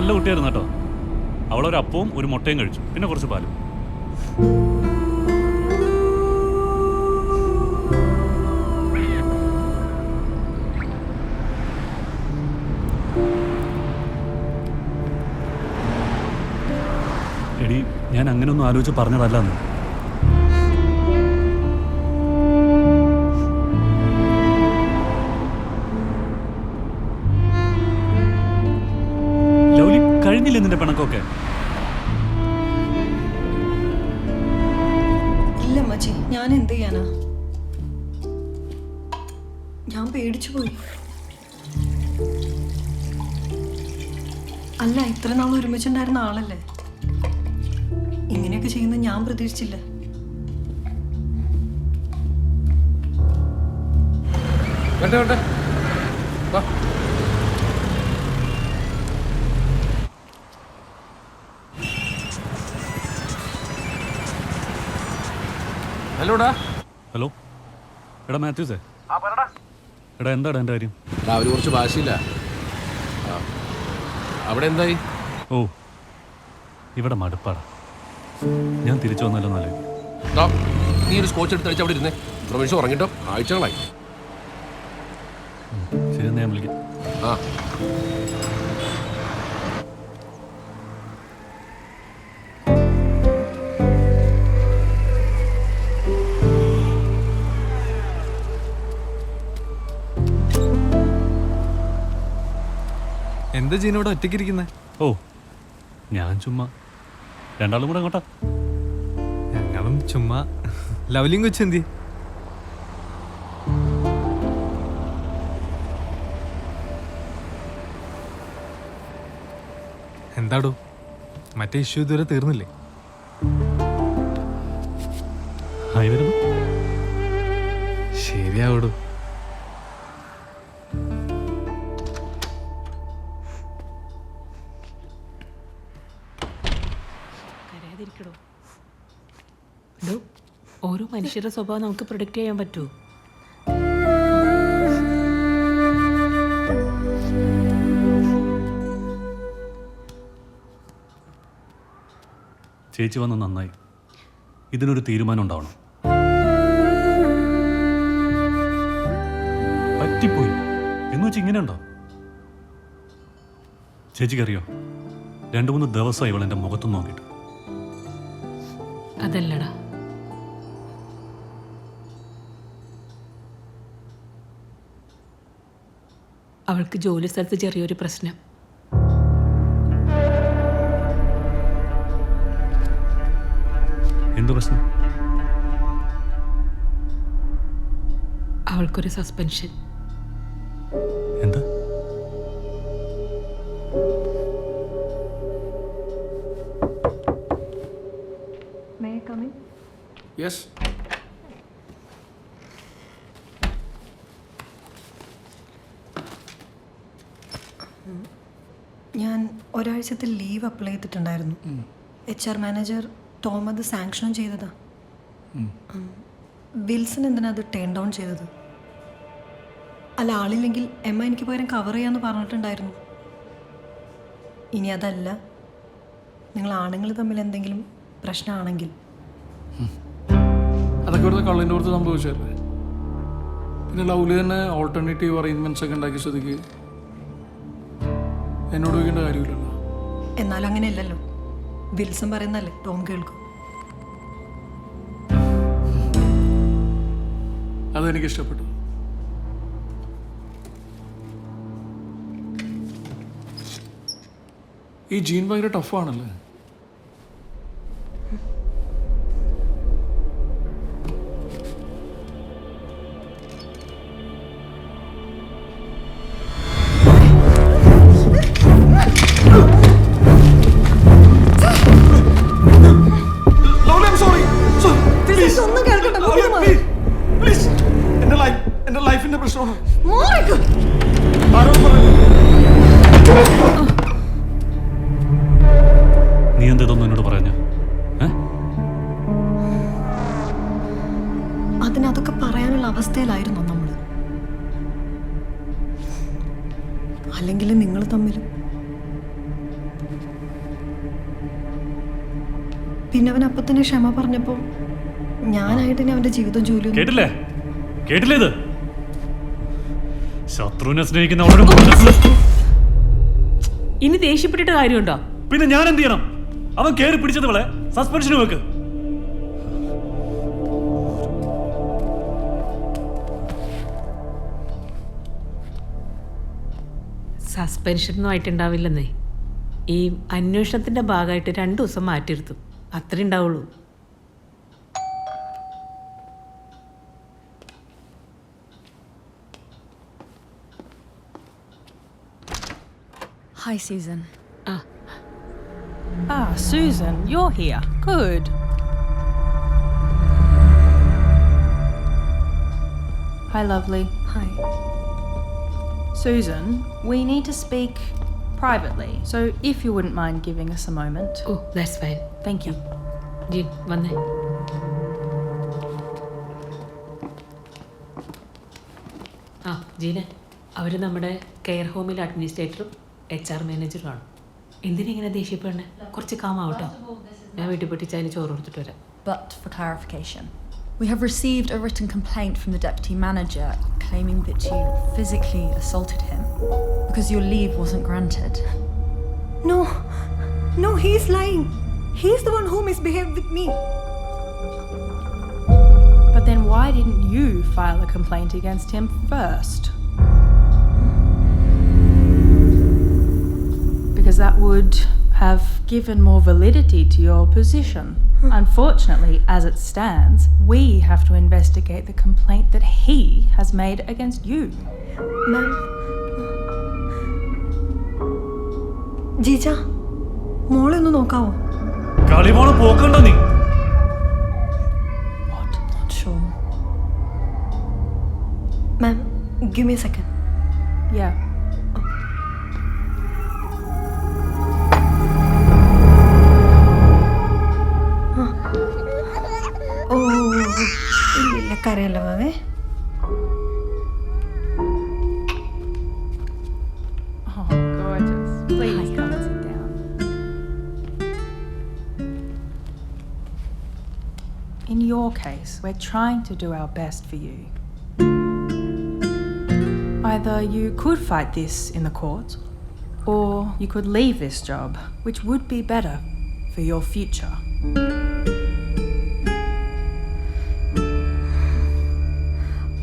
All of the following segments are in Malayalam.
നല്ല കുട്ടിയായിരുന്നു കേട്ടോ. അവളൊരു അപ്പവും ഒരു മുട്ടയും കഴിച്ചു, പിന്നെ കുറച്ച് പാലും. എടി, ഞാൻ അങ്ങനെയൊന്നും ആലോചിച്ച് പറഞ്ഞതല്ലെന്ന്. ലൗലി, കഴിഞ്ഞില്ലേ നിന്റെ പിണക്കൊക്കെ? ഇല്ല മച്ചി, ഞാൻ എന്ത് ചെയ്യാനാ? ഞാൻ പേടിച്ചു പോയി. അല്ല, ഇത്ര നാൾ ഒരുമിച്ചുണ്ടായിരുന്ന ആളല്ലേ, ഇങ്ങനെയൊക്കെ ചെയ്യുന്നത് ഞാൻ പ്രതീക്ഷിച്ചില്ല. ഹലോടാ. ഹലോ, എടാ മാത്യൂസേ. എടാ, എന്താടാ എൻ്റെ കാര്യം? അവര് കുറച്ച് ഭാഷയില്ല. അവിടെ എന്തായി? ഓ, ഇവിടെ മടുപ്പാടാ. ഞാൻ തിരിച്ചു വന്നല്ലോ എന്നാലേ. നീ ഒരു സ്കോച്ച് എടുത്ത് അടിച്ച് അവിടെ ഇരുന്നേ. പ്രൊവിൻസ് ഉറങ്ങിട്ടോ ആഴ്ചകളായി. ശരി, ഞാൻ വിളിക്കാം. ആ, എന്താ ജീനോടെ ഒറ്റയ്ക്കിരിക്കുന്നേ? ഓ, ഞാൻ ചുമ്മാ. രണ്ടാളും കൂടെ അങ്ങോട്ടാ. ഞങ്ങളും ചുമ്മാ. ലവലിയും കൊച്ചെന്തി? എന്താടോ, മറ്റേ ഇഷ്യൂ ഇതുവരെ തീർന്നില്ലേ? ആയി വരുന്നു. ശരിയാവടോ. ഓരോ മനുഷ്യരുടെ സ്വഭാവം നമുക്ക് പ്രൊഡിക്റ്റ് ചെയ്യാൻ പറ്റുമോ? ചേച്ചി വന്ന് നന്നായി. ഇതിനൊരു തീരുമാനം ഉണ്ടാവണം. പറ്റിപ്പോയി എന്ന് വെച്ച് ഇങ്ങനെ ഉണ്ടോ? ചേച്ചിക്കറിയോ, 2-3 ദിവസമായി ഇവൾ എൻ്റെ മുഖത്തും നോക്കിയിട്ട്. അതല്ലടാ, അവൾക്ക് ജോലി സ്ഥലത്ത് ചെറിയൊരു പ്രശ്നം. എന്ത് പ്രശ്നം? അവൾക്കൊരു സസ്പെൻഷൻ. എന്താ? യെസ്. ഞാൻ ഒരാഴ്ചത്തെ ലീവ് അപ്ലൈ ചെയ്തിട്ടുണ്ടായിരുന്നു. HR മാനേജർ ടോം അത് സാങ്ഷനും ചെയ്തതാ. വിൽസൺ എന്തിനാ അത് ടേൺ ഡൗൺ ചെയ്തത്? അല്ല, ആളില്ലെങ്കിൽ എമ്മ എനിക്ക് പകരം കവർ ചെയ്യാമെന്ന് പറഞ്ഞിട്ടുണ്ടായിരുന്നു. ഇനി അതല്ല, നിങ്ങൾ ആണുങ്ങൾ തമ്മിൽ എന്തെങ്കിലും പ്രശ്നമാണെങ്കിൽ. അതൊക്കെ ഇവിടുത്തെ കള്ളിൻ്റെ പുറത്ത് സംഭവിച്ചല്ലേ. പിന്നെ ലൗലി തന്നെ ഓൾട്ടർനേറ്റീവ് അറേഞ്ച്മെൻറ്റ്സ് ഒക്കെ ഉണ്ടാക്കിയ സ്ഥിതിക്ക് എന്നോട് ചോദിക്കേണ്ട കാര്യമില്ലല്ലോ. എന്നാലും അങ്ങനെയല്ലല്ലോ, വിൽസൺ പറയുന്നല്ലേ ടോം കേൾക്കും. അതെനിക്ക് ഇഷ്ടപ്പെട്ടു. ഈ ജീൻ ഭയങ്കര ടഫാണല്ലേ. എന്റെ ലൈഫിന്റെ പ്രശ്നമാണ്. നീ എന്തൊന്നും എന്നോട് പറഞ്ഞു? അതിനതൊക്കെ പറയാനുള്ള അവസ്ഥയിലായിരുന്നു നമ്മൾ. അല്ലെങ്കിൽ നിങ്ങൾ തമ്മിൽ പിന്നെ അവൻ അപ്പം തന്നെ ക്ഷമ പറഞ്ഞപ്പോൾ ഞാനായിട്ട് തന്നെ അവൻ്റെ ജീവിതം ജോലിയൊന്നും കേട്ടില്ലേ കേട്ടില്ലേ ഇത് ശത്രുവിനെ സ്നേഹിക്കുന്നവരുടെ മനസ്സ്. ഇനി ദേഷ്യപ്പെട്ടിട്ട് കാര്യമുണ്ടോ? പിന്നെ ഞാൻ എന്ത് ചെയ്യണം? അവൻ കേറി പിടിച്ചതുപോലെ സസ്പെൻഷന് വെക്ക്. സസ്പെൻഷനൊന്നും ആയിട്ടുണ്ടാവില്ലെന്നേ. ഈ അന്വേഷണത്തിന്റെ ഭാഗമായിട്ട് 2 ദിവസം മാറ്റിയിരുത്തും, അത്രേ ഉണ്ടാവുള്ളൂ. Hi, Susan. Ah, Susan, you're here. Good. Hi, lovely. Hi. Susan, we need to speak privately, so if you wouldn't mind giving us a moment. Oh that's fine. Thank you. Jean വന്നേ. ആ ജീന, അവർ നമ്മുടെ കെയർ ഹോമിലെ അഡ്മിനിസ്ട്രേറ്ററും HR മാനേജറുമാണ്. എന്തിനിങ്ങനെ ദേഷ്യപ്പെടണേ? കുറച്ച് കാമാവട്ടോ. ഞാൻ വീട്ടിൽ പോയിട്ട് ചായന് ചോറ് കൊടുത്തിട്ട് വരാം. But for clarification, we have received a written complaint from the deputy manager claiming that you physically assaulted him because your leave wasn't granted. No, he's lying. He's the one who misbehaved with me. But then why didn't you file a complaint against him first? Because that would have given more validity to your position. Unfortunately, as it stands, we have to investigate the complaint that he has made against you. മാം, ജീജ മോളെ ഒന്ന് നോക്കാവോ? കളിമോളെ പോക്കണ്ടോ നീ? What? Not sure. Ma'am, give me a second. Yeah. ഓ ഇല്ല കരയല്ല മാമേ. Oh, gorgeous. Please come and sit down. In your case, we're trying to do our best for you. Either you could fight this in the court, or you could leave this job, which would be better for your future.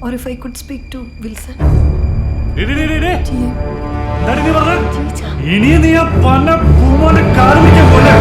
Or if I could speak to Wilson. ഇനി നീ ആ പന്ന പൂമോനെ കാർമിക്കാൻ പോലെ